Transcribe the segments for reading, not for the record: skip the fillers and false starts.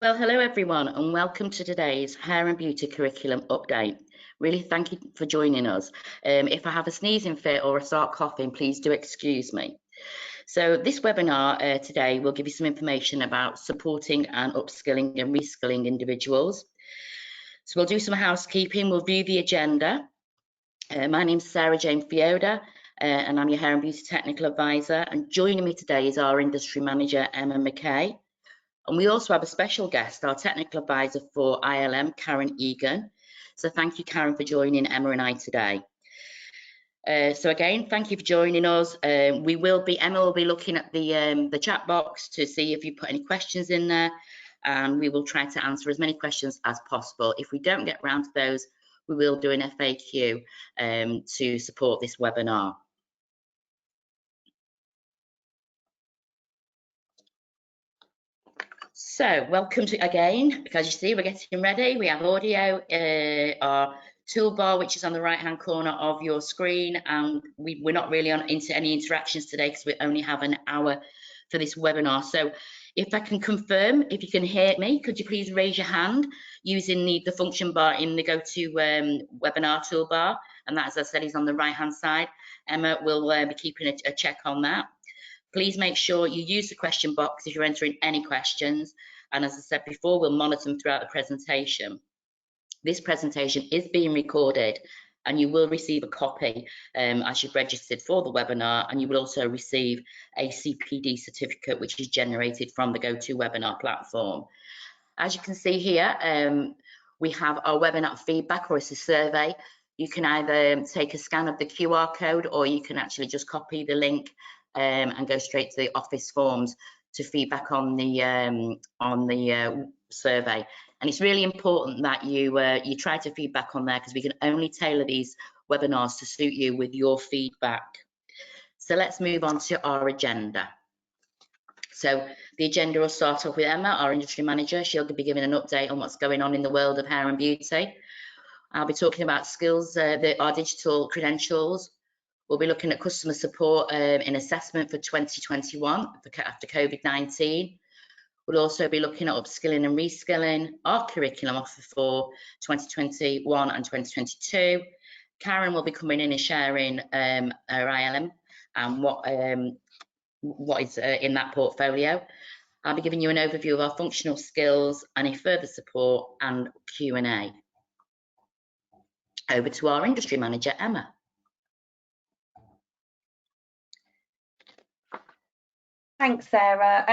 Well, hello everyone, and welcome to today's Hair and Beauty Curriculum Update. Really thank you for joining us. If I have a sneezing fit or I start coughing, please do excuse me. So this webinar today will give you some information about supporting and upskilling and reskilling individuals. So we'll do some housekeeping, we'll view the agenda. My name's Sarah Jane Fioda, and I'm your Hair and Beauty Technical Advisor, and joining me today is our Industry Manager, Emma McKay. And we also have a special guest, our technical advisor for ILM, Karen Egan. So thank you, Karen, for joining Emma and I today. So again, thank you for joining us. Emma will be looking at the chat box to see if you put any questions in there, and we will try to answer as many questions as possible. If we don't get around to those, we will do an FAQ to support this webinar. So welcome to again, because you see we're getting ready. We have audio, our toolbar, which is on the right hand corner of your screen, and we're not really into any interactions today because we only have an hour for this webinar. So if I can confirm, if you can hear me, could you please raise your hand using the function bar in the GoToWebinar toolbar, and that, as I said, is on the right hand side. Emma will be keeping a check on that. Please make sure you use the question box if you're entering any questions. And as I said before, we'll monitor them throughout the presentation. This presentation is being recorded, and you will receive a copy as you've registered for the webinar, and you will also receive a CPD certificate, which is generated from the GoToWebinar platform. As you can see here, we have our webinar feedback, or it's a survey. You can either take a scan of the QR code, or you can actually just copy the link and go straight to the office forms to feedback on the survey. And it's really important that you try to feedback on there, because we can only tailor these webinars to suit you with your feedback. So let's move on to our agenda. So the agenda will start off with Emma, our industry manager. She'll be giving an update on what's going on in the world of hair and beauty. I'll be talking about skills, our digital credentials. We'll be looking at customer support in assessment for 2021 after COVID-19. We'll also be looking at upskilling and reskilling, our curriculum offer for 2021 and 2022. Karen will be coming in and sharing her ILM and what is in that portfolio. I'll be giving you an overview of our functional skills, any further support, and Q&A. Over to our industry manager, Emma. Thanks, Sarah.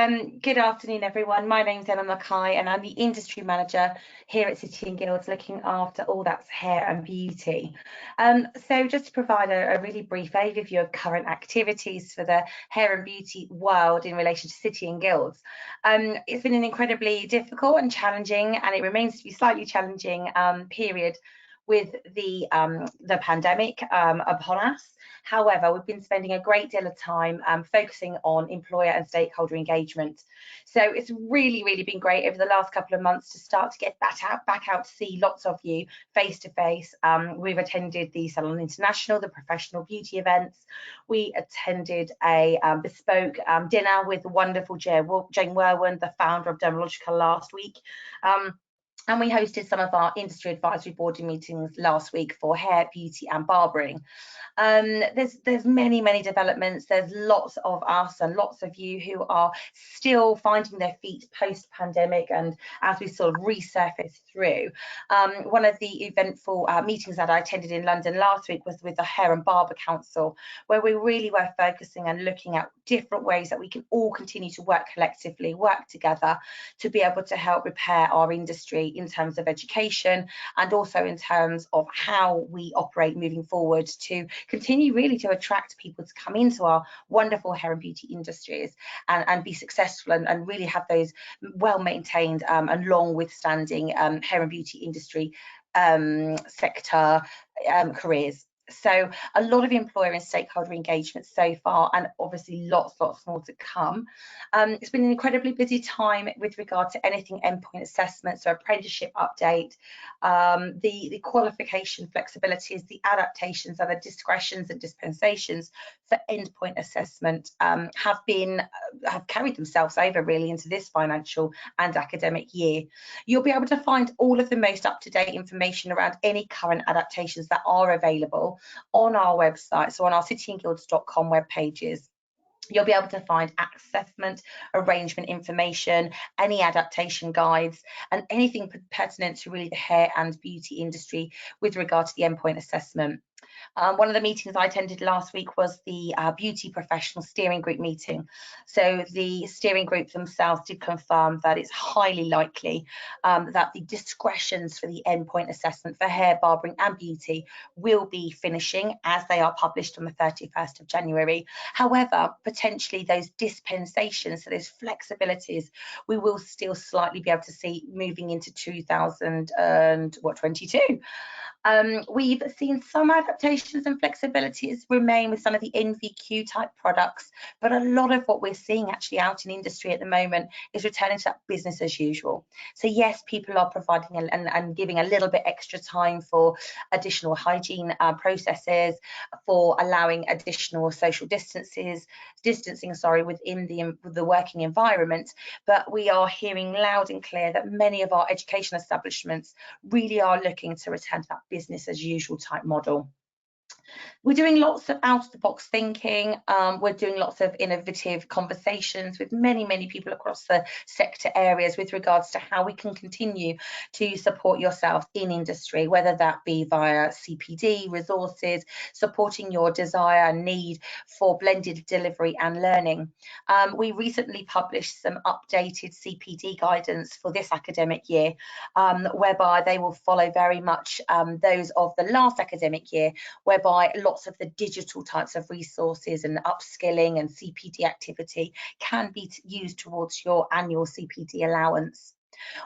Good afternoon, everyone. My name's Emma McKay, and I'm the industry manager here at City & Guilds, looking after all that's hair and beauty. So just to provide a really brief overview of current activities for the hair and beauty world in relation to City & Guilds. It's been an incredibly difficult and challenging, and it remains to be slightly challenging period with the pandemic upon us. However, we've been spending a great deal of time focusing on employer and stakeholder engagement. So it's really been great over the last couple of months to start to get back out to see lots of you face to face. We've attended the Salon International, the professional beauty events. We attended a bespoke dinner with the wonderful Jane Werwen, the founder of Dermalogica, last week. And we hosted some of our industry advisory board meetings last week for hair, beauty and barbering. There's many developments. There's lots of us and lots of you who are still finding their feet post-pandemic, and as we sort of resurface through. One of the eventful meetings that I attended in London last week was with the Hair and Barber Council, where we really were focusing and looking at different ways that we can all continue to work collectively, work together to be able to help repair our industry in terms of education, and also in terms of how we operate moving forward to continue really to attract people to come into our wonderful hair and beauty industries and be successful and really have those well maintained and long withstanding hair and beauty industry sector careers. So a lot of employer and stakeholder engagement so far, and obviously lots more to come. It's been an incredibly busy time with regard to anything endpoint assessment, so apprenticeship update, the qualification flexibilities, the adaptations and the discretions and dispensations for endpoint assessment have carried themselves over really into this financial and academic year. You'll be able to find all of the most up-to-date information around any current adaptations that are available on our website, so on our cityandguilds.com web pages. You'll be able to find assessment arrangement information, any adaptation guides, and anything pertinent to really the hair and beauty industry with regard to the endpoint assessment. One of the meetings I attended last week was the beauty professional steering group meeting. So the steering group themselves did confirm that it's highly likely that the discretions for the endpoint assessment for hair, barbering and beauty will be finishing as they are published on the 31st of January. However, potentially those dispensations, so those flexibilities, we will still slightly be able to see moving into 2022. We've seen some adaptations and flexibilities remain with some of the NVQ type products, but a lot of what we're seeing actually out in industry at the moment is returning to that business as usual. So yes, people are providing and giving a little bit extra time for additional hygiene processes, for allowing additional social distancing within the working environment, but we are hearing loud and clear that many of our education establishments really are looking to return to that business as usual type model. We're doing lots of out-of-the-box thinking. We're doing lots of innovative conversations with many people across the sector areas with regards to how we can continue to support yourself in industry, whether that be via CPD resources, supporting your desire and need for blended delivery and learning. We recently published some updated CPD guidance for this academic year, whereby they will follow very much those of the last academic year, whereby lots of the digital types of resources and upskilling and CPD activity can be used towards your annual CPD allowance.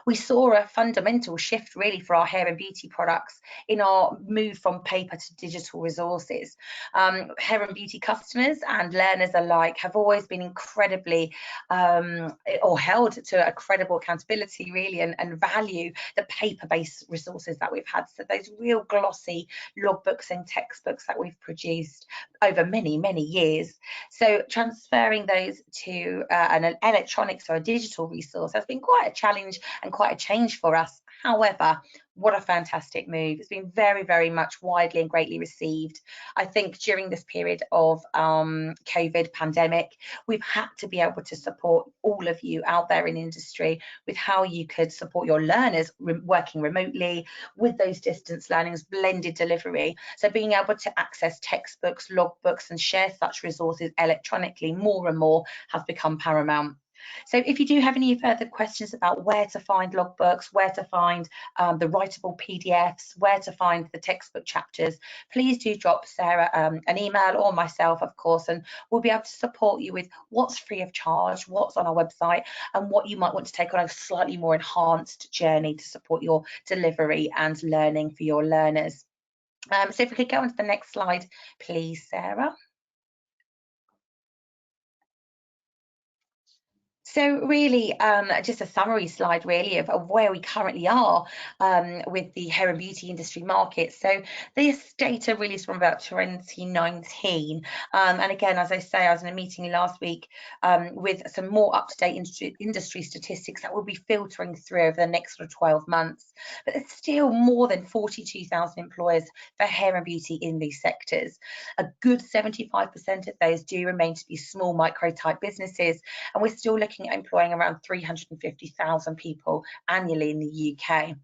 We saw a fundamental shift really for our hair and beauty products in our move from paper to digital resources. Hair and beauty customers and learners alike have always been incredibly or held to a credible accountability really and value the paper-based resources that we've had. So those real glossy logbooks and textbooks that we've produced over many years. So transferring those to an electronics or a digital resource has been quite a challenge and quite a change for us. However, what a fantastic move. It's been very much widely and greatly received. I think during this period of COVID pandemic, we've had to be able to support all of you out there in industry with how you could support your learners working remotely with those distance learnings, blended delivery. So being able to access textbooks, logbooks and share such resources electronically more and more has become paramount. So if you do have any further questions about where to find logbooks, where to find the writable PDFs, where to find the textbook chapters, please do drop Sarah an email or myself, of course, and we'll be able to support you with what's free of charge, what's on our website, and what you might want to take on a slightly more enhanced journey to support your delivery and learning for your learners. So if we could go on to the next slide, please, Sarah. So really, just a summary slide really of where we currently are with the hair and beauty industry market. So this data really is from about 2019. And again, as I say, I was in a meeting last week with some more up-to-date industry statistics that will be filtering through over the next sort of 12 months. But there's still more than 42,000 employers for hair and beauty in these sectors. A good 75% of those do remain to be small micro type businesses, and we're still looking at employing around 350,000 people annually in the UK.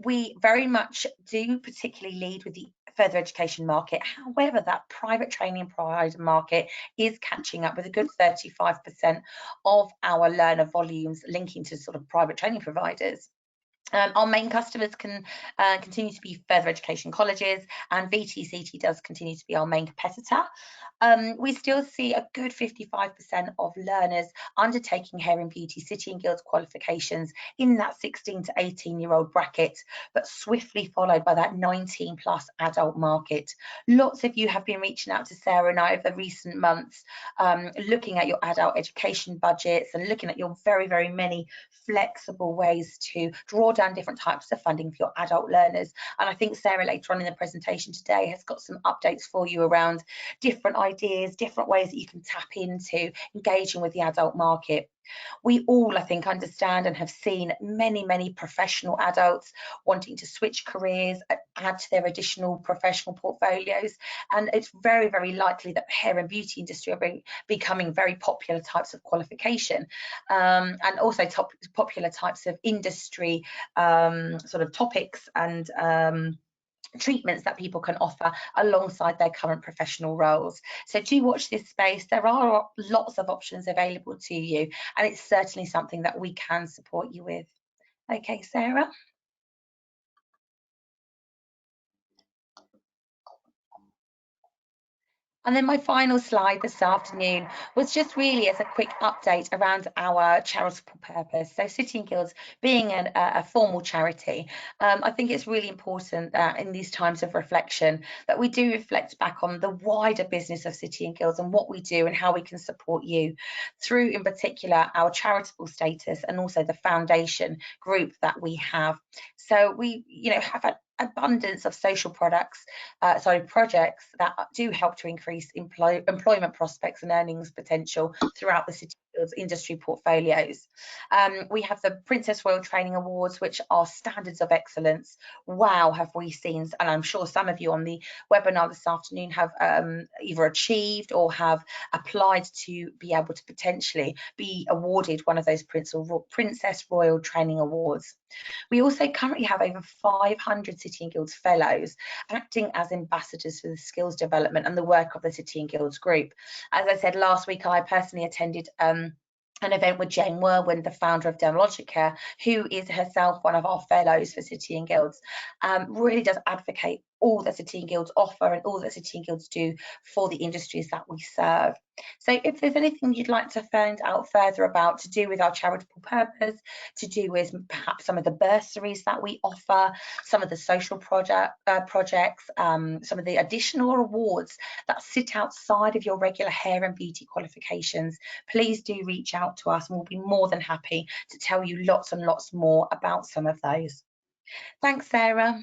We very much do particularly lead with the further education market. However, that private training provider market is catching up with a good 35% of our learner volumes linking to sort of private training providers. Our main customers can continue to be further education colleges, and VTCT does continue to be our main competitor. We still see a good 55% of learners undertaking hair and beauty City and Guilds qualifications in that 16 to 18-year-old bracket, but swiftly followed by that 19+ adult market. Lots of you have been reaching out to Sarah and I over the recent months, looking at your adult education budgets and looking at your very, very many flexible ways to draw down different types of funding for your adult learners. And I think Sarah later on in the presentation today has got some updates for you around different ideas, different ways that you can tap into engaging with the adult market. We all, I think, understand and have seen many, many professional adults wanting to switch careers, add to their additional professional portfolios. And it's very, very likely that the hair and beauty industry are becoming very popular types of qualification, and also popular types of industry sort of topics and treatments that people can offer alongside their current professional roles. So do watch this space. There are lots of options available to you, and it's certainly something that we can support you with. Okay, Sarah. And then my final slide this afternoon was just really as a quick update around our charitable purpose. So City and Guilds being a formal charity, I think it's really important that in these times of reflection that we do reflect back on the wider business of City and Guilds and what we do and how we can support you through, in particular, our charitable status and also the foundation group that we have. So we, have an abundance of social projects that do help to increase employment prospects and earnings potential throughout the City Guilds industry portfolios. We have the Princess Royal Training Awards, which are standards of excellence. Wow, have we seen, and I'm sure some of you on the webinar this afternoon have either achieved or have applied to be able to potentially be awarded one of those Princess Royal Training Awards. We also currently have over 500 City and Guilds fellows acting as ambassadors for the skills development and the work of the City and Guilds group. As I said last week, I personally attended an event with Jane Werwin, the founder of Dermalogic Care, who is herself one of our fellows for City and Guilds, really does advocate all that City and Guilds offer and all that City and Guilds do for the industries that we serve. So if there's anything you'd like to find out further about to do with our charitable purpose, to do with perhaps some of the bursaries that we offer, some of the social projects, some of the additional awards that sit outside of your regular hair and beauty qualifications, please do reach out to us and we'll be more than happy to tell you lots and lots more about some of those. Thanks, Sarah.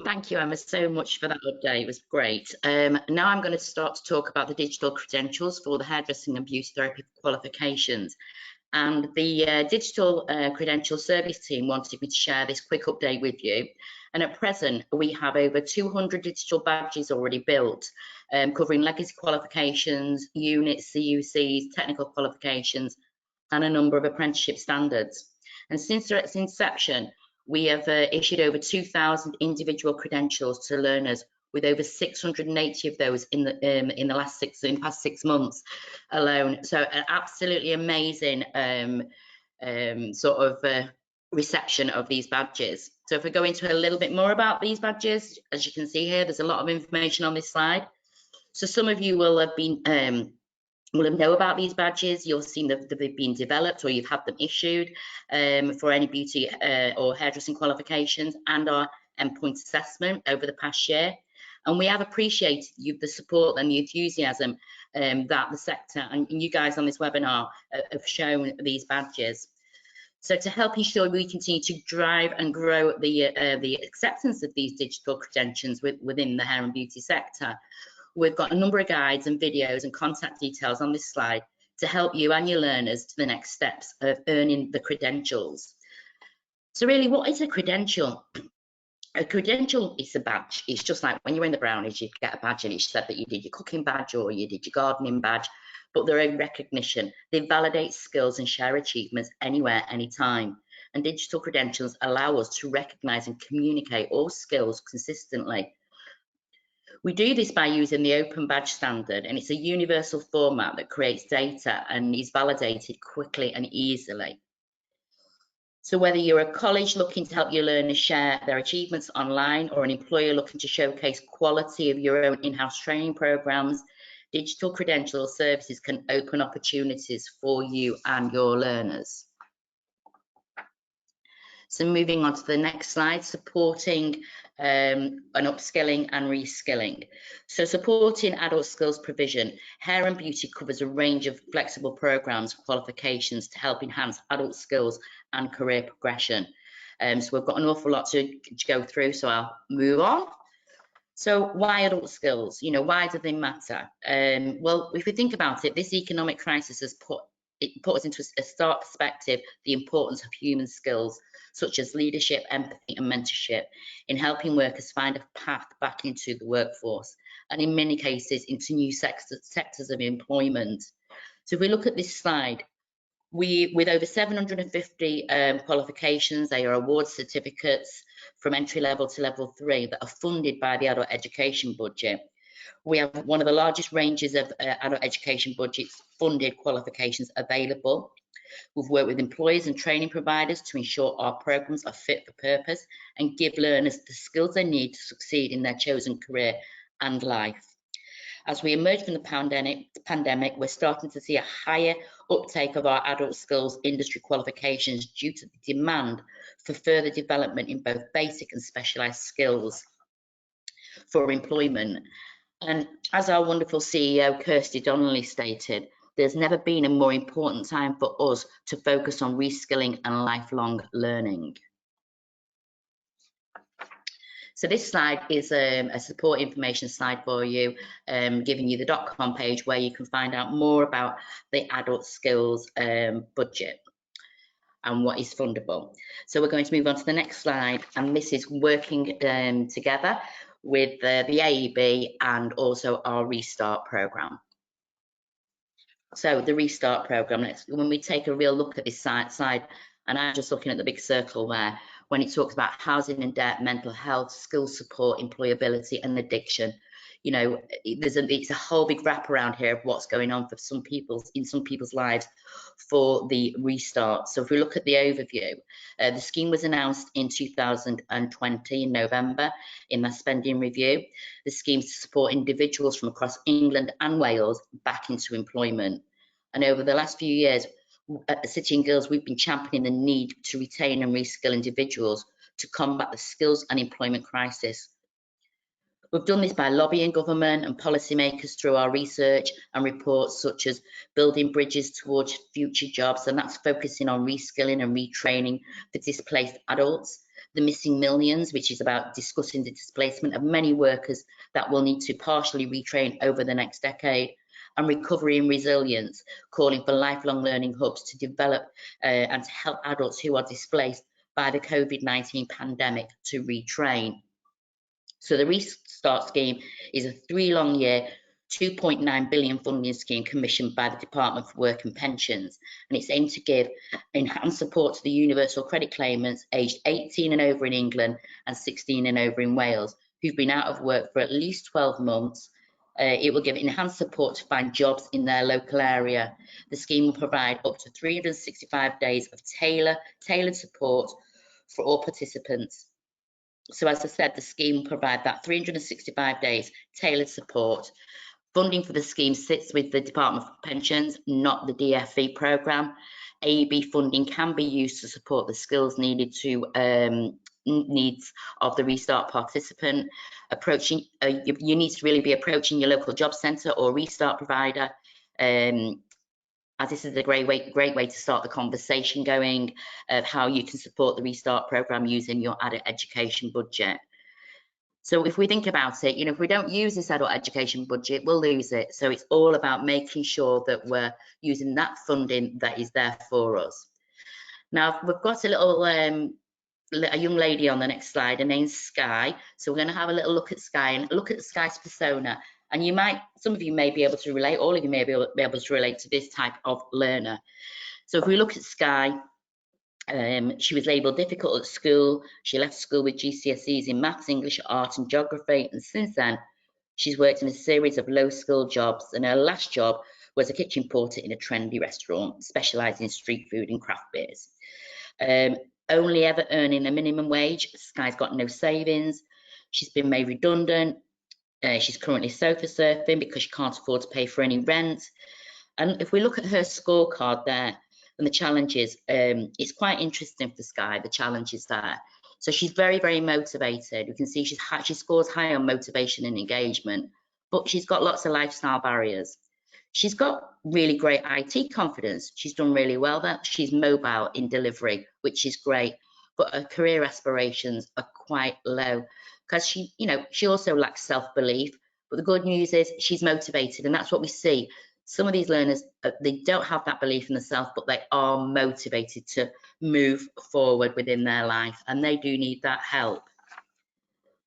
Thank you, Emma, so much for that update. It was great. Now I'm going to start to talk about the digital credentials for the hairdressing and beauty therapy qualifications. And the digital credential service team wanted me to share this quick update with you. And at present, we have over 200 digital badges already built, covering legacy qualifications, units, CUCs, technical qualifications, and a number of apprenticeship standards. And since its inception, we have issued over 2,000 individual credentials to learners, with over 680 of those in the past 6 months alone. So an absolutely amazing reception of these badges. So if we go into a little bit more about these badges, as you can see here, there's a lot of information on this slide. So some of you will have been know about these badges. You'll seen that they've been developed or you've had them issued for any beauty or hairdressing qualifications and our endpoint assessment over the past year. And we have appreciated the support and the enthusiasm that the sector and you guys on this webinar have shown these badges. So to help ensure we continue to drive and grow the acceptance of these digital credentials within the hair and beauty sector, we've got a number of guides and videos and contact details on this slide to help you and your learners to the next steps of earning the credentials. So really, what is a credential? A credential is a badge. It's just like when you're in the brownies, you get a badge and it said that you did your cooking badge or you did your gardening badge, but they're a recognition. They validate skills and share achievements anywhere, anytime. And digital credentials allow us to recognise and communicate all skills consistently. We do this by using the Open Badge standard, and it's a universal format that creates data and is validated quickly and easily. So whether you're a college looking to help your learners share their achievements online, or an employer looking to showcase quality of your own in-house training programs, digital credential services can open opportunities for you and your learners. So moving on to the next slide, supporting an upskilling and reskilling. So supporting adult skills provision, Hair and Beauty covers a range of flexible programs, qualifications to help enhance adult skills and career progression. So we've got an awful lot to go through, so I'll move on. So why adult skills? You know, why do they matter? Well, if we think about it, this economic crisis has put us into a stark perspective the importance of human skills such as leadership, empathy and mentorship in helping workers find a path back into the workforce, and in many cases into new sectors of employment. So if we look at this slide, with over 750 qualifications, they are award certificates from entry level to level 3 that are funded by the adult education budget. We have one of the largest ranges of adult education budgets funded qualifications available. We've worked with employers and training providers to ensure our programs are fit for purpose and give learners the skills they need to succeed in their chosen career and life. As we emerge from the pandemic, we're starting to see a higher uptake of our adult skills industry qualifications due to the demand for further development in both basic and specialised skills for employment. And as our wonderful CEO, Kirsty Donnelly, stated, there's never been a more important time for us to focus on reskilling and lifelong learning. So this slide is a support information slide for you, giving you the .com page where you can find out more about the adult skills budget and what is fundable. So we're going to move on to the next slide, and this is working together with the AEB and also our Restart programme. So the Restart programme, when we take a real look at this side, and I'm just looking at the big circle there, when it talks about housing and debt, mental health, skills support, employability and addiction, you know, it's a whole big wraparound here of what's going on for in some people's lives for the Restart. So if we look at the overview, the scheme was announced in 2020 in November in the spending review. The scheme is to support individuals from across England and Wales back into employment. And over the last few years, at City and Guilds, we've been championing the need to retain and reskill individuals to combat the skills and employment crisis. We've done this by lobbying government and policymakers through our research and reports such as Building Bridges Towards Future Jobs, and that's focusing on reskilling and retraining for displaced adults. The Missing Millions, which is about discussing the displacement of many workers that will need to partially retrain over the next decade. And Recovery and Resilience, calling for lifelong learning hubs to develop and to help adults who are displaced by the COVID-19 pandemic to retrain. So the Restart scheme is a 3-long-year, £2.9 billion funding scheme commissioned by the Department for Work and Pensions, and it's aimed to give enhanced support to the universal credit claimants aged 18 and over in England and 16 and over in Wales, who've been out of work for at least 12 months. It will give enhanced support to find jobs in their local area. The scheme will provide up to 365 days of tailored support for all participants. So as I said, the scheme will provide that 365 days tailored support. Funding for the scheme sits with the Department for Pensions, not the DFE programme. AEB funding can be used to support the skills needed to needs of the Restart participant. You need to really be approaching your local job centre or Restart provider, as this is a great way to start the conversation going of how you can support the Restart programme using your adult education budget. So if we think about it, you know, if we don't use this adult education budget, we'll lose it. So it's all about making sure that we're using that funding that is there for us. Now, we've got a little a young lady on the next slide. Her name's Skye. So we're going to have a little look at Skye and look at Skye's persona. And some of you may be able to relate, all of you may be able to relate to this type of learner. So if we look at Skye, she was labelled difficult at school. She left school with GCSEs in maths, English, art and geography. And since then, she's worked in a series of low-skill jobs. And her last job was a kitchen porter in a trendy restaurant, specialising in street food and craft beers. only ever earning a minimum wage. Skye's got no savings. She's been made redundant. She's currently sofa surfing because she can't afford to pay for any rent. And if we look at her scorecard there and the challenges, it's quite interesting for Skye, the challenges there. So she's very, very motivated. You can see she scores high on motivation and engagement, but she's got lots of lifestyle barriers. She's got really great IT confidence. She's done really well there. She's mobile in delivery, which is great, but her career aspirations are quite low because she also lacks self-belief. But the good news is she's motivated, and that's what we see. Some of these learners, they don't have that belief in themselves, but they are motivated to move forward within their life, and they do need that help.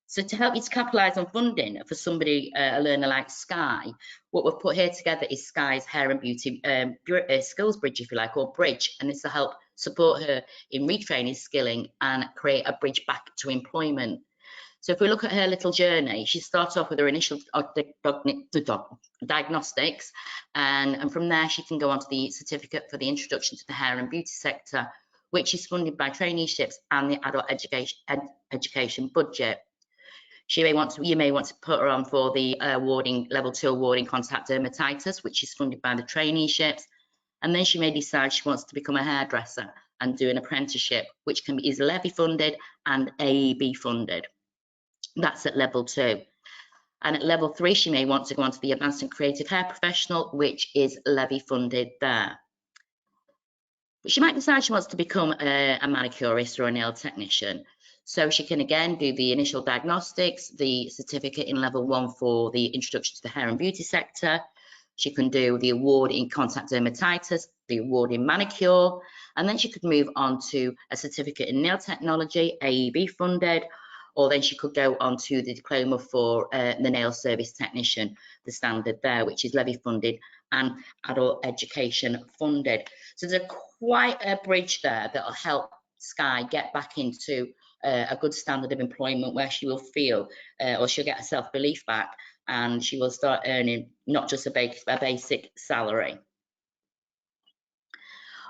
So to help you to capitalise on funding for somebody, a learner like Skye, what we've put here together is Skye's Hair and Beauty Skills Bridge, if you like, or Bridge, and this will help support her in retraining, skilling, and create a bridge back to employment. So if we look at her little journey, she starts off with her initial diagnostics, and from there she can go on to the certificate for the introduction to the hair and beauty sector, which is funded by Traineeships and the adult education budget. You may want to put her on for the level 2 awarding contact dermatitis, which is funded by the Traineeships, and then she may decide she wants to become a hairdresser and do an apprenticeship, which is levy funded and AEB funded. That's at level 2. And at level 3, she may want to go on to the advanced and creative hair professional, which is levy funded there. But she might decide she wants to become a manicurist or a nail technician. So she can again do the initial diagnostics, the certificate in level 1 for the introduction to the hair and beauty sector. She can do the award in contact dermatitis, the award in manicure, and then she could move on to a certificate in nail technology, AEB funded, or then she could go on to the diploma for the nail service technician, the standard there, which is levy funded and adult education funded. So there's quite a bridge there that will help Skye get back into a good standard of employment where she will feel, or she'll get her self-belief back, and she will start earning not just a basic salary.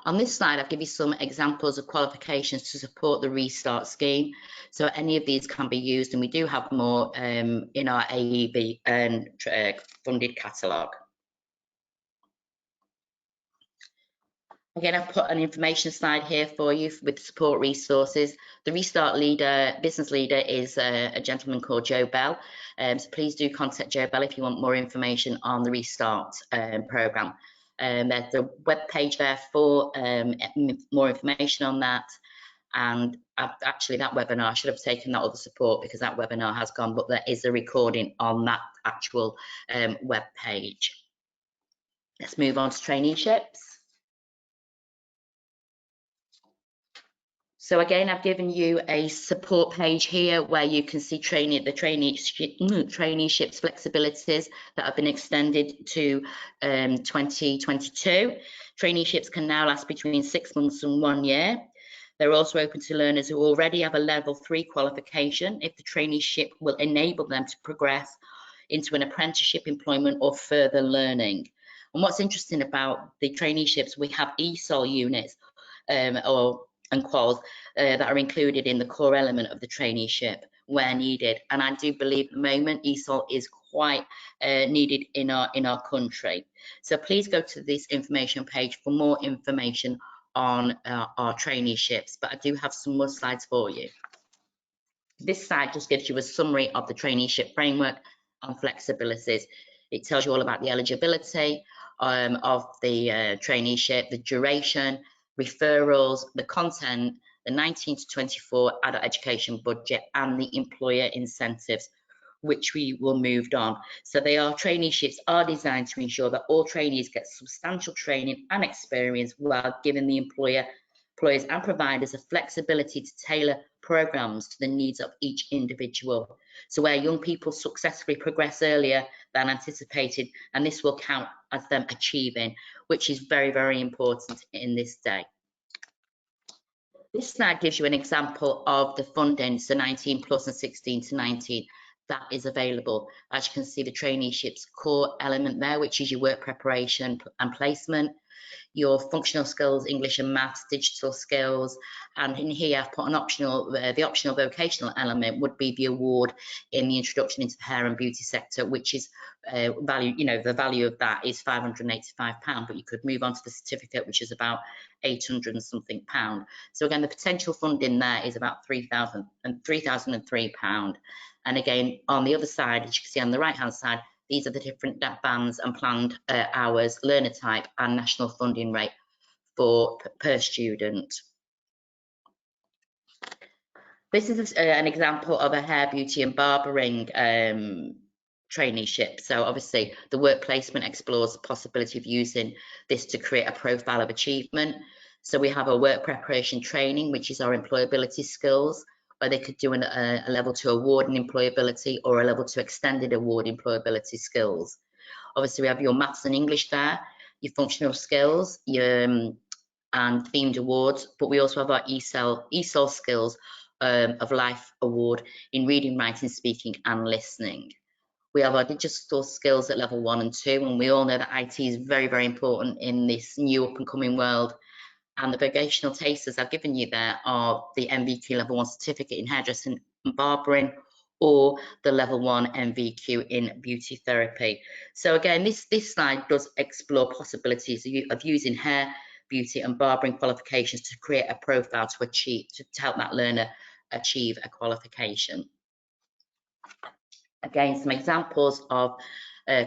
On this slide, I've given you some examples of qualifications to support the Restart scheme. So any of these can be used, and we do have more in our AEB and funded catalogue. Again, I've put an information slide here for you with support resources. The Restart business leader is a gentleman called Joe Bell. So please do contact Joe Bell if you want more information on the Restart programme. There's a web page there for more information on that. And actually that webinar, I should have taken that other support because that webinar has gone, but there is a recording on that actual web page. Let's move on to traineeships. So again, I've given you a support page here where you can see traineeships flexibilities that have been extended to 2022. Traineeships can now last between 6 months and 1 year. They're also open to learners who already have a level 3 qualification if the traineeship will enable them to progress into an apprenticeship, employment or further learning. And what's interesting about the traineeships, we have ESOL units and quals that are included in the core element of the traineeship where needed. And I do believe at the moment ESOL is quite needed in our country. So please go to this information page for more information on our traineeships, but I do have some more slides for you. This slide just gives you a summary of the traineeship framework and flexibilities. It tells you all about the eligibility of the traineeship, the duration, referrals, the content, the 19 to 24 adult education budget, and the employer incentives, which we will move on. So traineeships are designed to ensure that all trainees get substantial training and experience while giving the employers and providers a flexibility to tailor programs to the needs of each individual. So where young people successfully progress earlier than anticipated, and this will count as them achieving, which is very, very important in this day. This slide gives you an example of the funding, so 19 plus and 16 to 19, that is available. As you can see, the traineeship's core element there, which is your work preparation and placement. your functional skills, English and maths, digital skills, and in here I've put an optional, the optional vocational element would be the award in the introduction into the hair and beauty sector, which is value, you know, the value of that is £585, but you could move on to the certificate, which is about £800 and something. So again, the potential funding there is about £3,003. And again, on the other side, as you can see on the right hand side, these are the different bands and planned hours, learner type and national funding rate for per student. This is an example of a hair, beauty and barbering traineeship. So obviously the work placement explores the possibility of using this to create a profile of achievement. So we have a work preparation training, which is our employability skills, where they could do a level 2 award in employability or a level 2 extended award employability skills. Obviously we have your maths and English there, your functional skills, your and themed awards, but we also have our ESOL skills of life award in reading, writing, speaking and listening. We have our digital skills at level 1 and 2, and we all know that IT is very, very important in this new up and coming world. And the vocational tasters I've given you there are the NVQ level 1 certificate in hairdressing and barbering, or the level 1 NVQ in beauty therapy. So again, this slide does explore possibilities of using hair, beauty and barbering qualifications to create a profile to help that learner achieve a qualification. Again, some examples of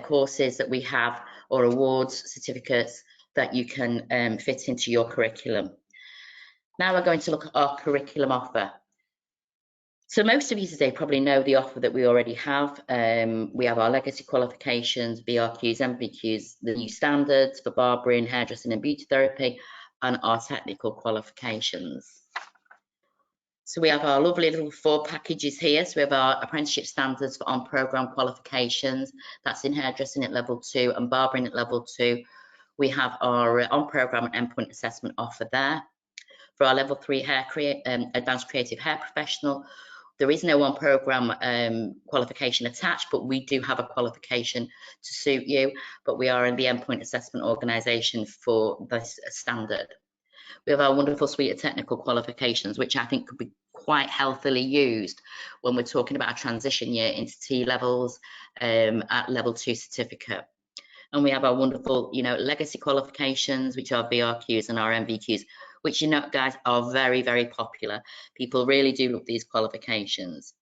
courses that we have, or awards, certificates that you can fit into your curriculum. Now we're going to look at our curriculum offer. So most of you today probably know the offer that we already have. We have our legacy qualifications, BRQs, MVQs, the new standards for barbering, hairdressing and beauty therapy, and our technical qualifications. So we have our lovely little 4 packages here. So we have our apprenticeship standards for on-programme qualifications. That's in hairdressing at level 2 and barbering at level 2. We have our on-programme and endpoint assessment offer there. For our level 3 advanced creative hair professional, there is no on-programme qualification attached, but we do have a qualification to suit you. But we are in the endpoint assessment organisation for this standard. We have our wonderful suite of technical qualifications, which I think could be quite healthily used when we're talking about a transition year into T levels at level 2 certificate. And we have our wonderful, you know, legacy qualifications, which are BRQs and our MVQs, which, you know, guys, are very, very popular. People really do love these qualifications.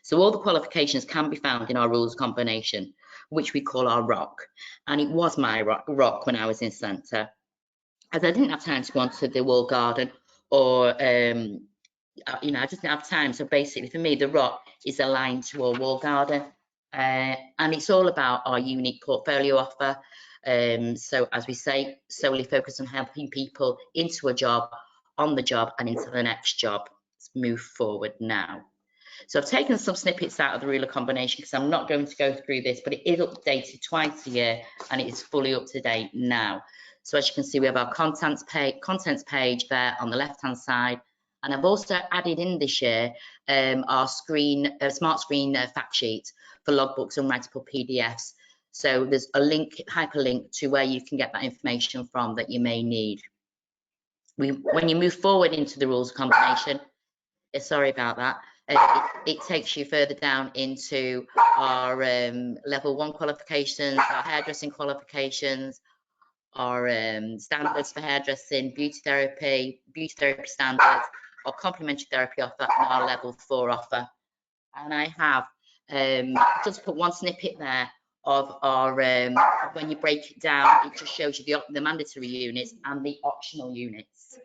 So all the qualifications can be found in our rules combination, which we call our ROC. And it was my ROC when I was in centre, as I didn't have time to go onto the wall garden, or you know, I just didn't have time. So basically for me, the ROC is aligned to our wall garden, and it's all about our unique portfolio offer. So as we say, solely focused on helping people into a job, on the job and into the next job. Let's move forward now. So I've taken some snippets out of the ruler combination because I'm not going to go through this, but it is updated twice a year and it is fully up to date now. So as you can see, we have our contents page there on the left hand side, and I've also added in this year our smart screen fact sheet for logbooks and writable PDFs. So there's a link, hyperlink to where you can get that information from that you may need. When you move forward into the rules combination, sorry about that, it takes you further down into our level 1 qualifications, our hairdressing qualifications, our standards for hairdressing, beauty therapy standards, our complementary therapy offer, and our level 4 offer. And I have just put one snippet there of our, when you break it down, it just shows you the mandatory units and the optional units.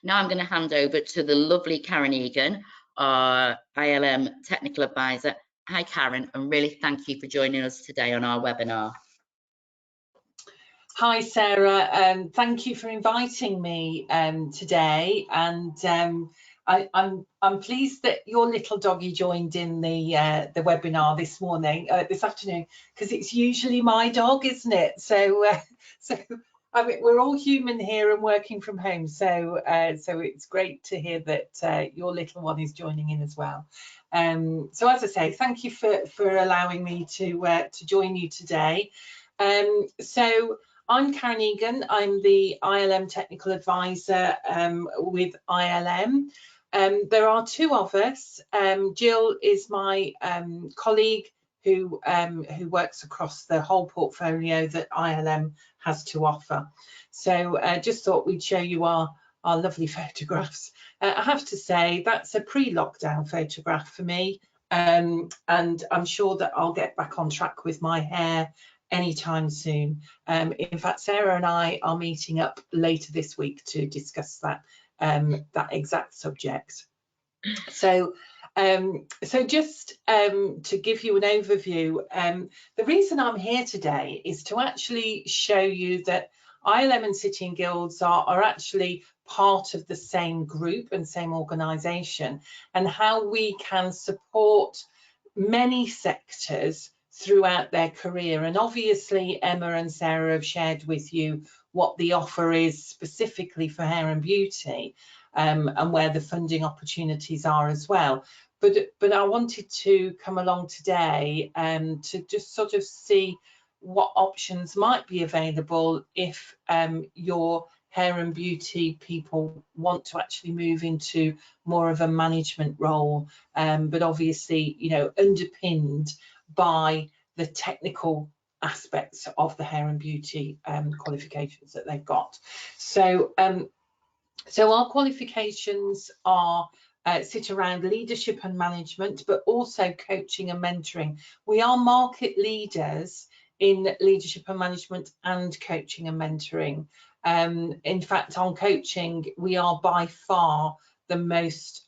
Now I'm going to hand over to the lovely Karen Egan, our ILM technical advisor. Hi Karen, and really thank you for joining us today on our webinar. Hi Sarah, thank you for inviting me today, and I'm pleased that your little doggy joined in the webinar this afternoon, because it's usually my dog, isn't it? So I mean, we're all human here and working from home, so it's great to hear that your little one is joining in as well. So as I say, thank you for allowing me to join you today. So I'm Karen Egan. I'm the ILM Technical Advisor with ILM. There are two of us. Jill is my colleague who works across the whole portfolio that ILM has to offer. So just thought we'd show you our lovely photographs. I have to say that's a pre-lockdown photograph for me, and I'm sure that I'll get back on track with my hair anytime soon. In fact, Sarah and I are meeting up later this week to discuss that exact subject. So just to give you an overview, the reason I'm here today is to actually show you that ILM and City and Guilds are actually part of the same group and same organisation, and how we can support many sectors throughout their career. And obviously Emma and Sarah have shared with you what the offer is specifically for hair and beauty, and where the funding opportunities are as well. But I wanted to come along today to just sort of see what options might be available if your hair and beauty people want to actually move into more of a management role, but obviously, you know, underpinned by the technical aspects of the hair and beauty qualifications that they've got. So so our qualifications are sit around leadership and management, but also coaching and mentoring. We are market leaders in leadership and management and coaching and mentoring. In fact, on coaching, we are by far the most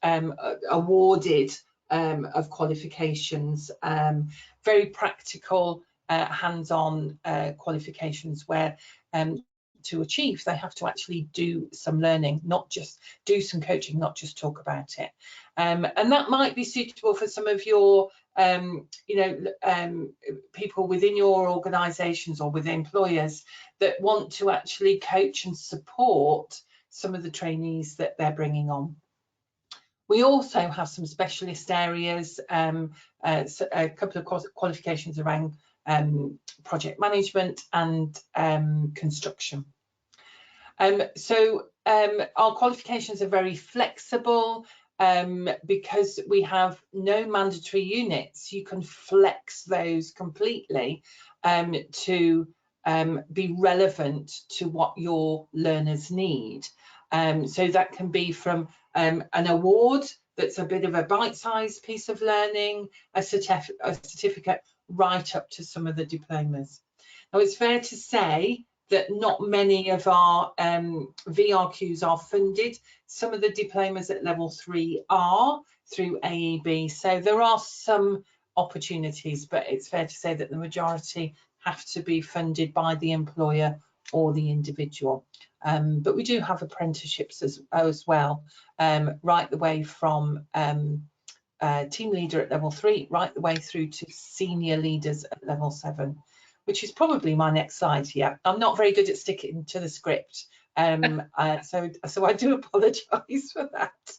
awarded of qualifications, very practical, hands-on qualifications where to achieve they have to actually do some learning, not just do some coaching, not just talk about it. And that might be suitable for some of your people within your organisations or with employers that want to actually coach and support some of the trainees that they're bringing on. We also have some specialist areas, a couple of qualifications around project management and construction. So our qualifications are very flexible. Because we have no mandatory units, you can flex those completely to be relevant to what your learners need. So that can be from an award that's a bit of a bite-sized piece of learning, a certificate, right up to some of the diplomas. Now, it's fair to say that not many of our VRQs are funded. Some of the diplomas at level 3 are through AEB, so there are some opportunities, but it's fair to say that the majority have to be funded by the employer or the individual. But we do have apprenticeships as well, right the way from team leader at level 3, right the way through to senior leaders at level 7. Which is probably my next slide. Yeah, I'm not very good at sticking to the script, so I do apologise for that.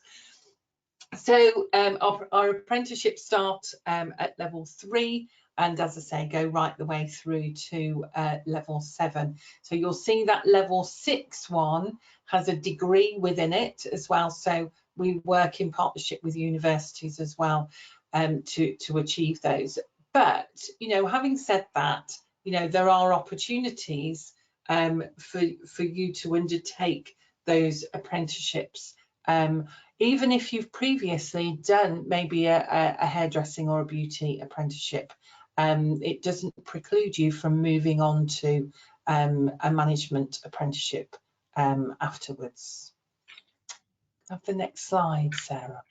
So our apprenticeships start at level 3, and as I say, go right the way through to level 7. So you'll see that level 6 one has a degree within it as well. So we work in partnership with universities as well to achieve those. But you know, having said that, you know, there are opportunities for you to undertake those apprenticeships, even if you've previously done maybe a hairdressing or a beauty apprenticeship. It doesn't preclude you from moving on to a management apprenticeship afterwards. Have the next slide, Sarah.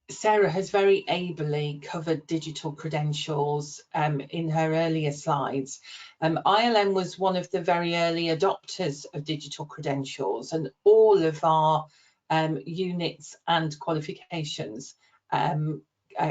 Sarah has very ably covered digital credentials in her earlier slides. ILM was one of the very early adopters of digital credentials, and all of our units and qualifications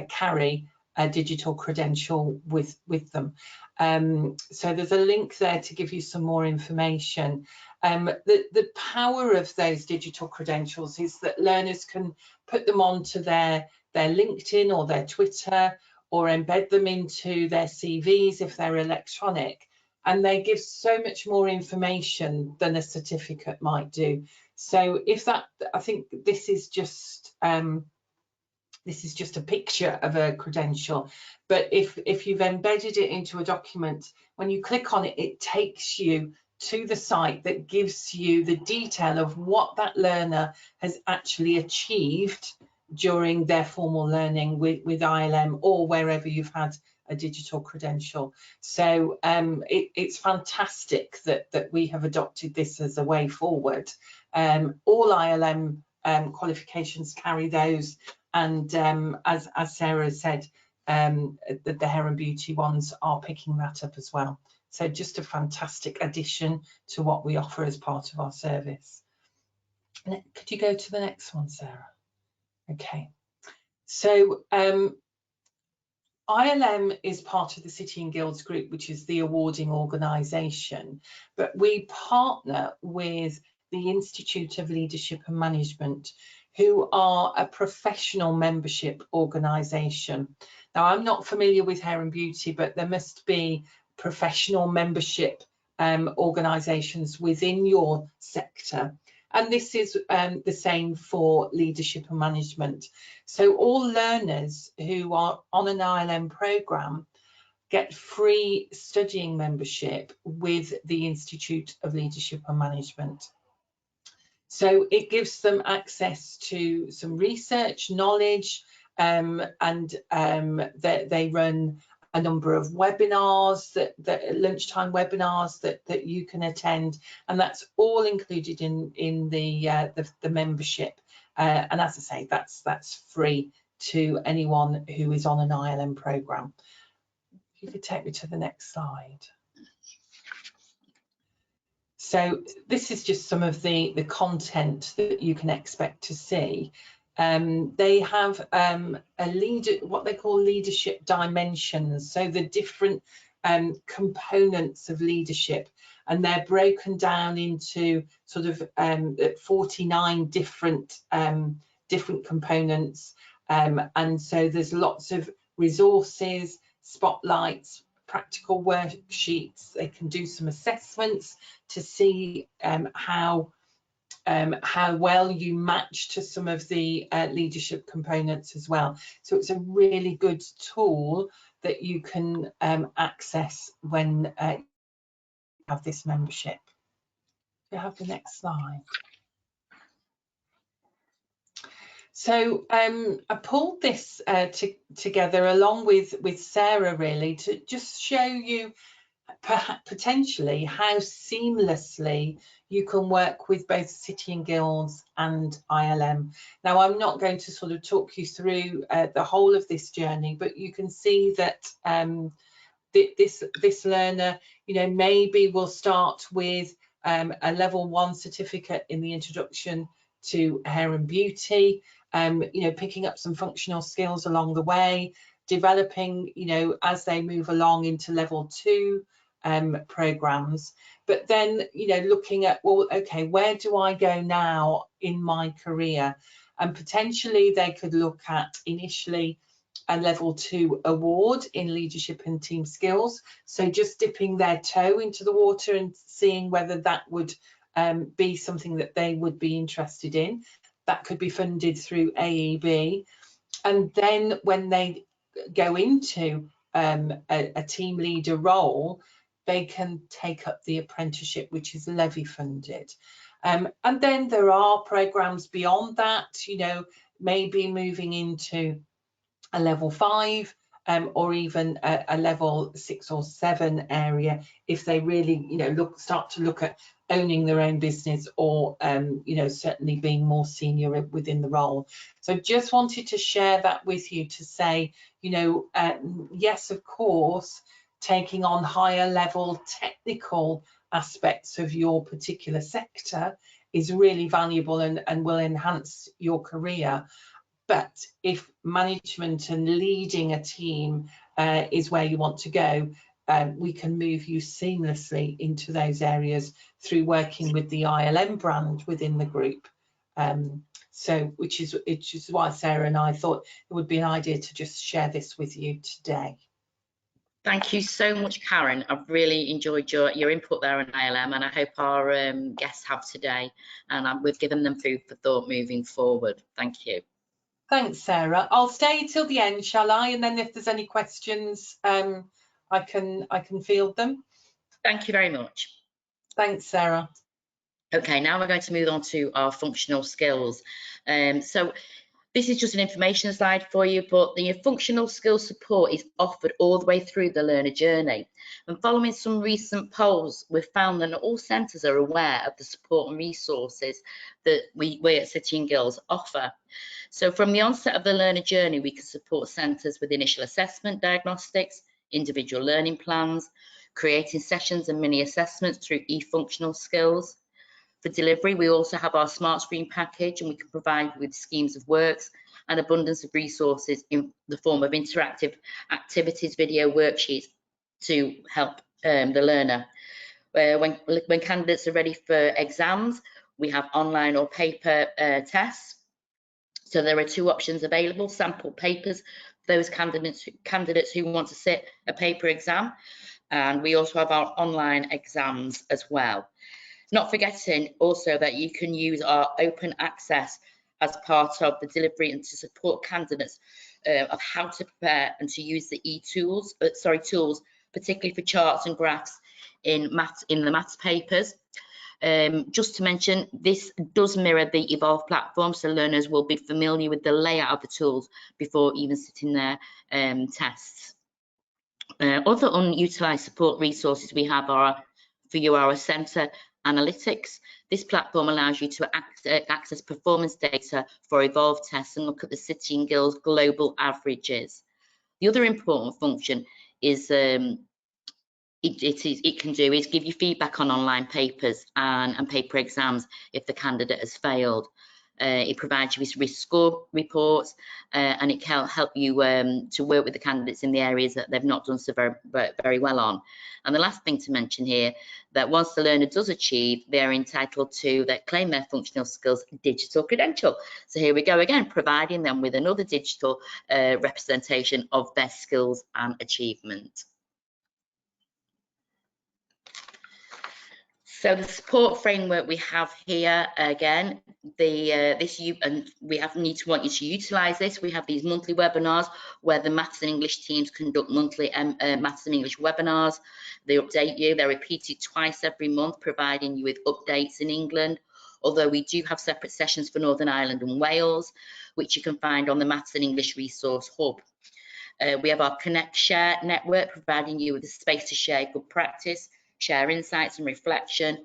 carry a digital credential with them. So there's a link there to give you some more information. The power of those digital credentials is that learners can put them onto their LinkedIn or their Twitter, or embed them into their CVs if they're electronic, and they give so much more information than a certificate might do. So if that, I think this is just a picture of a credential, but if you've embedded it into a document, when you click on it, it takes you to the site that gives you the detail of what that learner has actually achieved during their formal learning with ILM or wherever you've had a digital credential. So it's fantastic that we have adopted this as a way forward. All ILM qualifications carry those, and as Sarah said, the hair and beauty ones are picking that up as well. So just a fantastic addition to what we offer as part of our service. Could you go to the next one, Sarah? Okay. So ILM is part of the City and Guilds Group, which is the awarding organisation, but we partner with the Institute of Leadership and Management, who are a professional membership organisation. Now, I'm not familiar with hair and beauty, but there must be professional membership organisations within your sector. And this is the same for leadership and management. So all learners who are on an ILM programme get free studying membership with the Institute of Leadership and Management. So it gives them access to some research, knowledge, and they run a number of webinars, that lunchtime webinars that you can attend, and that's all included in the membership. And as I say, that's free to anyone who is on an ILM programme. If you could take me to the next slide. So this is just some of the content that you can expect to see. They have what they call leadership dimensions, so the different components of leadership, and they're broken down into sort of 49 different components, and so there's lots of resources, spotlights, practical worksheets. They can do some assessments to see how well you match to some of the leadership components as well. So it's a really good tool that you can access when you have this membership. Do you have the next slide? So I pulled this together along with Sarah, really, to just show you potentially how seamlessly you can work with both City and Guilds and ILM. Now, I'm not going to sort of talk you through the whole of this journey, but you can see that this learner, you know, maybe will start with a level 1 certificate in the introduction to hair and beauty, you know, picking up some functional skills along the way, developing, you know, as they move along into level 2 programs, but then, you know, looking at, well, okay, where do I go now in my career? And potentially they could look at initially a level 2 award in leadership and team skills, so just dipping their toe into the water and seeing whether that would be something that they would be interested in. That could be funded through AEB. And then when they go into a team leader role, they can take up the apprenticeship, which is levy funded. And then there are programs beyond that, you know, maybe moving into a level 5 or even a level 6 or 7 area, if they really, you know, start to look at owning their own business, or you know, certainly being more senior within the role. So just wanted to share that with you to say, you know, yes, of course, taking on higher level technical aspects of your particular sector is really valuable and will enhance your career. But if management and leading a team is where you want to go, we can move you seamlessly into those areas through working with the ILM brand within the group. So which is why Sarah and I thought it would be an idea to just share this with you today. Thank you so much, Karen. I've really enjoyed your input there on ILM, and I hope our guests have today, and we've given them food for thought moving forward. Thank you. Thanks, Sarah. I'll stay till the end, shall I? And then if there's any questions, I can field them. Thank you very much. Thanks, Sarah. Okay, now we're going to move on to our functional skills. So this is just an information slide for you, but the functional skills support is offered all the way through the learner journey. And following some recent polls, we've found that not all centres are aware of the support and resources that we at City and Guilds offer. So from the onset of the learner journey, we can support centres with initial assessment diagnostics, individual learning plans, creating sessions and mini assessments through e-functional skills. For delivery, we also have our smart screen package, and we can provide with schemes of works and abundance of resources in the form of interactive activities, video worksheets to help the learner. When candidates are ready for exams, we have online or paper tests. So there are two options available: sample papers for those candidates who want to sit a paper exam, and we also have our online exams as well. Not forgetting also that you can use our open access as part of the delivery and to support candidates of how to prepare and to use the tools, particularly for charts and graphs in the maths papers. Just to mention, this does mirror the Evolve platform, so learners will be familiar with the layout of the tools before even sitting their tests. Other unutilised support resources we have are for you, our centre analytics. This platform allows you to access performance data for Evolve tests and look at the City and Guilds global averages. The other important function is it can do is give you feedback on online papers and paper exams if the candidate has failed. It provides you with risk score reports, and it can help you to work with the candidates in the areas that they've not done so very well on. And the last thing to mention here, that once the learner does achieve, they are entitled to claim their functional skills digital credential. So here we go again, providing them with another digital representation of their skills and achievement. So the support framework we have here, again, we want you to utilise this. We have these monthly webinars where the Maths and English teams conduct monthly Maths and English webinars. They update you. They're repeated twice every month, providing you with updates in England. Although we do have separate sessions for Northern Ireland and Wales, which you can find on the Maths and English Resource Hub. We have our Connect Share network, providing you with a space to share good practice, share insights and reflection.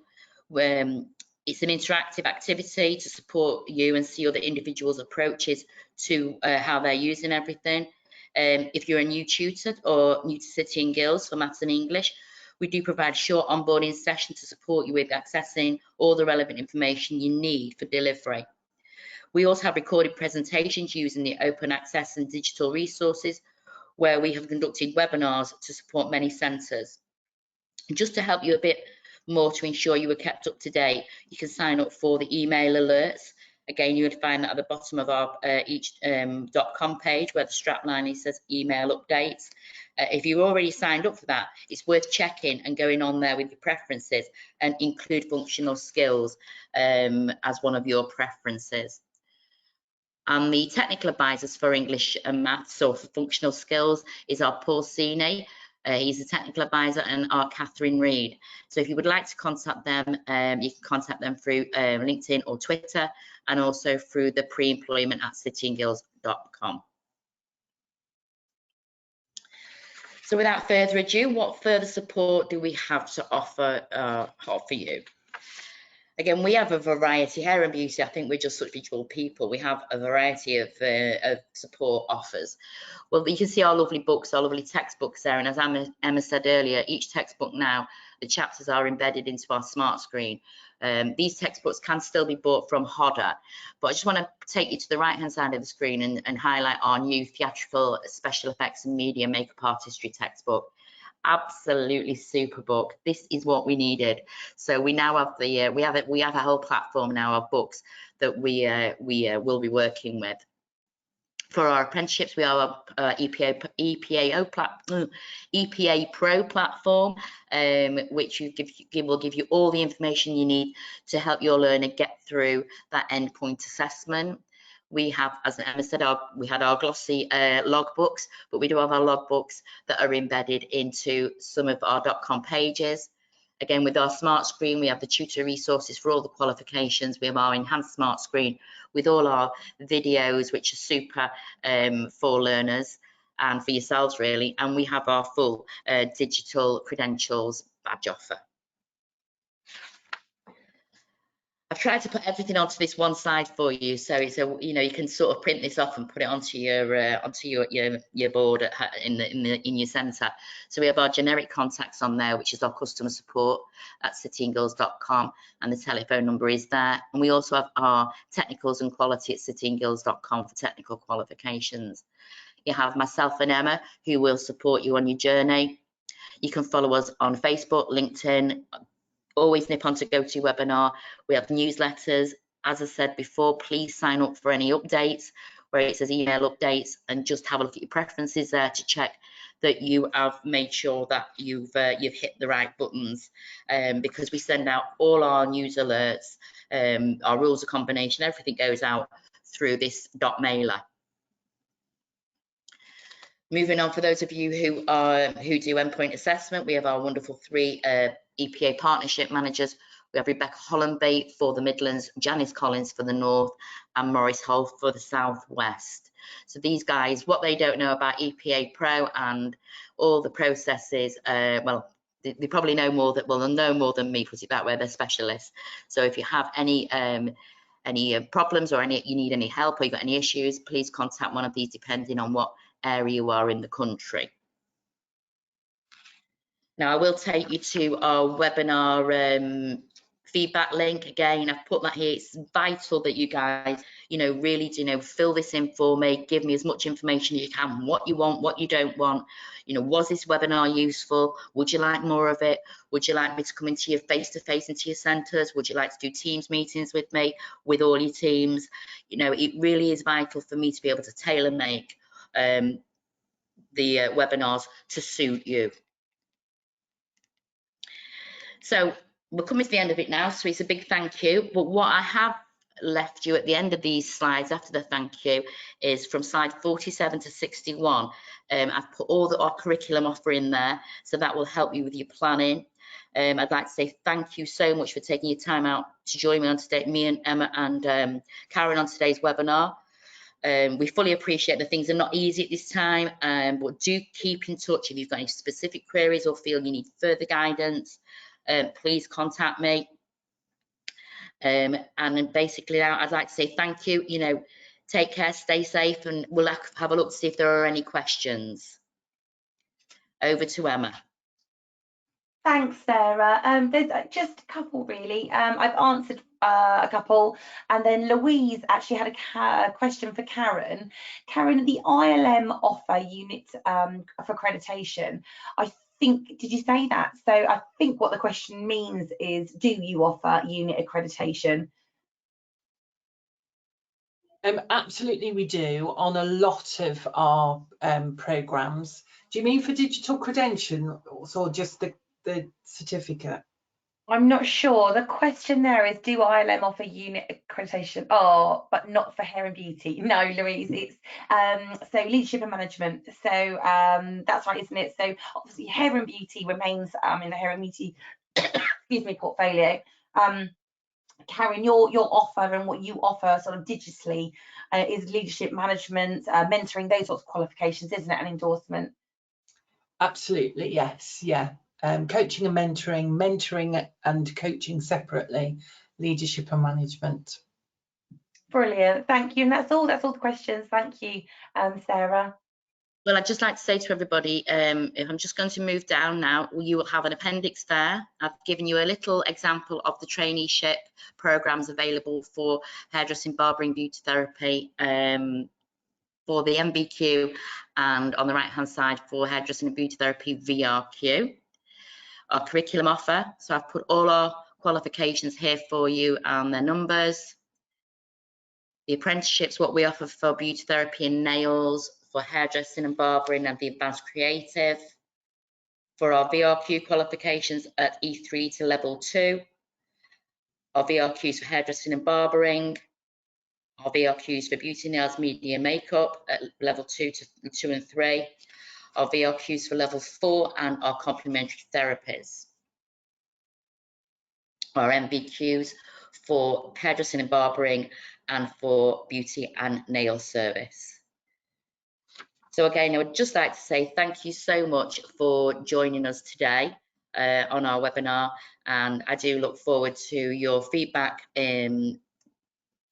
It's an interactive activity to support you and see other individuals' approaches to how they're using everything. If you're a new tutor or new to City and Guilds for Maths and English, we do provide a short onboarding session to support you with accessing all the relevant information you need for delivery. We also have recorded presentations using the open access and digital resources, where we have conducted webinars to support many centres. Just to help you a bit more to ensure you are kept up to date, you can sign up for the email alerts. Again, you would find that at the bottom of our each.com page, where the strapline says email updates. If you're already signed up for that, it's worth checking and going on there with your preferences and include functional skills as one of your preferences. And the technical advisors for English and Maths, or for functional skills, is our Paul Seeney. He's a technical advisor, and our Catherine Reid. So if you would like to contact them, you can contact them through LinkedIn or Twitter, and also through the pre-employment@cityandguilds.com. So without further ado, what further support do we have to offer you? Again, we have a variety. Hair and beauty, I think we're just such visual people. We have a variety of support offers. Well, you can see our lovely books, our lovely textbooks there. And as Emma said earlier, each textbook now, the chapters are embedded into our smart screen. These textbooks can still be bought from Hodder, but I just want to take you to the right-hand side of the screen and highlight our new theatrical special effects and media makeup art history textbook. absolutely super book. This is what we needed. So we now have the we have a whole platform now of books that we will be working with. For our apprenticeships, we are EPA Pro platform, which will give you all the information you need to help your learner get through that endpoint assessment. We have, as Emma said, we had our glossy logbooks, but we do have our logbooks that are embedded into some of our .com pages. Again, with our smart screen, we have the tutor resources for all the qualifications. We have our enhanced smart screen with all our videos, which are super for learners and for yourselves, really. And we have our full digital credentials badge offer. I've tried to put everything onto this one side for you, so it's you know, you can sort of print this off and put it onto your board in your centre. So we have our generic contacts on there, which is our customer support at cityandguilds.com, and the telephone number is there. And we also have our technicals and quality at cityandguilds.com for technical qualifications. You have myself and Emma, who will support you on your journey. You can follow us on Facebook, LinkedIn. Always nip on to GoToWebinar. We have newsletters. As I said before, please sign up for any updates where it says email updates, and just have a look at your preferences there to check that you have made sure that you've hit the right buttons, because we send out all our news alerts, our rules of combination, everything goes out through this .mailer. Moving on, for those of you who do endpoint assessment, we have our wonderful 3 EPA partnership managers. We have Rebecca Hollenby for the Midlands, Janice Collins for the North, and Maurice Holt for the Southwest. So these guys, what they don't know about EPA Pro and all the processes, well, they probably know more they'll know more than me, put it that way. They're specialists. So if you have any problems, or you need any help, or you've got any issues, please contact one of these, depending on what area you are in the country. Now, I will take you to our webinar feedback link. Again, I've put that here. It's vital that you guys, really do, fill this in for me. Give me as much information as you can, what you want, what you don't want. Was this webinar useful? Would you like more of it? Would you like me to come into your face-to-face into your centres? Would you like to do Teams meetings with me, with all your teams? It really is vital for me to be able to tailor make the webinars to suit you. So we're coming to the end of it now, so it's a big thank you. But what I have left you at the end of these slides after the thank you is from slide 47 to 61. I've put all our curriculum offer in there, so that will help you with your planning. I'd like to say thank you so much for taking your time out to join me on today, me and Emma and Karen, on today's webinar. We fully appreciate that things are not easy at this time, but do keep in touch if you've got any specific queries or feel you need further guidance. Please contact me. And basically now I'd like to say thank you. Take care, stay safe, and we'll have a look to see if there are any questions. Over to Emma. Thanks, Sarah. There's just a couple, really. I've answered a couple, and then Louise actually had a question for Karen. Karen, the ILM offer unit for accreditation, I think, did you say that? So I think what the question means is, do you offer unit accreditation? Absolutely, we do on a lot of our programs. Do you mean for digital credentials or just the certificate? I'm not sure. The question there is, do ILM offer unit accreditation? Oh, but not for hair and beauty. No, Louise, it's so leadership and management. So that's right, isn't it? So obviously hair and beauty remains in the hair and beauty excuse me, portfolio. Karen, your offer and what you offer sort of digitally is leadership management, mentoring, those sorts of qualifications, isn't it? An endorsement. Absolutely, yes, yeah. Coaching and mentoring and coaching separately, leadership and management. Brilliant, thank you. And that's all the questions. Thank you, Sarah. Well, I'd just like to say to everybody, if I'm just going to move down now, you will have an appendix there. I've given you a little example of the traineeship programs available for hairdressing, barbering, beauty therapy for the MBQ, and on the right hand side for hairdressing and beauty therapy VRQ. Our curriculum offer, so I've put all our qualifications here for you and their numbers. The apprenticeships, what we offer for beauty therapy and nails, for hairdressing and barbering and the advanced creative. For our VRQ qualifications at E3 to level 2. Our VRQs for hairdressing and barbering. Our VRQs for beauty, nails, media, makeup at level 2 and 3. Our VRQs for level 4 and our complementary therapies. Our MBQs for hairdressing and barbering and for beauty and nail service. So again, I would just like to say thank you so much for joining us today on our webinar, and I do look forward to your feedback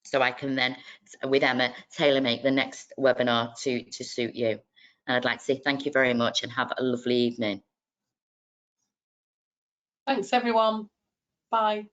so I can then, with Emma, tailor make the next webinar to suit you. And I'd like to say thank you very much and have a lovely evening. Thanks everyone. Bye.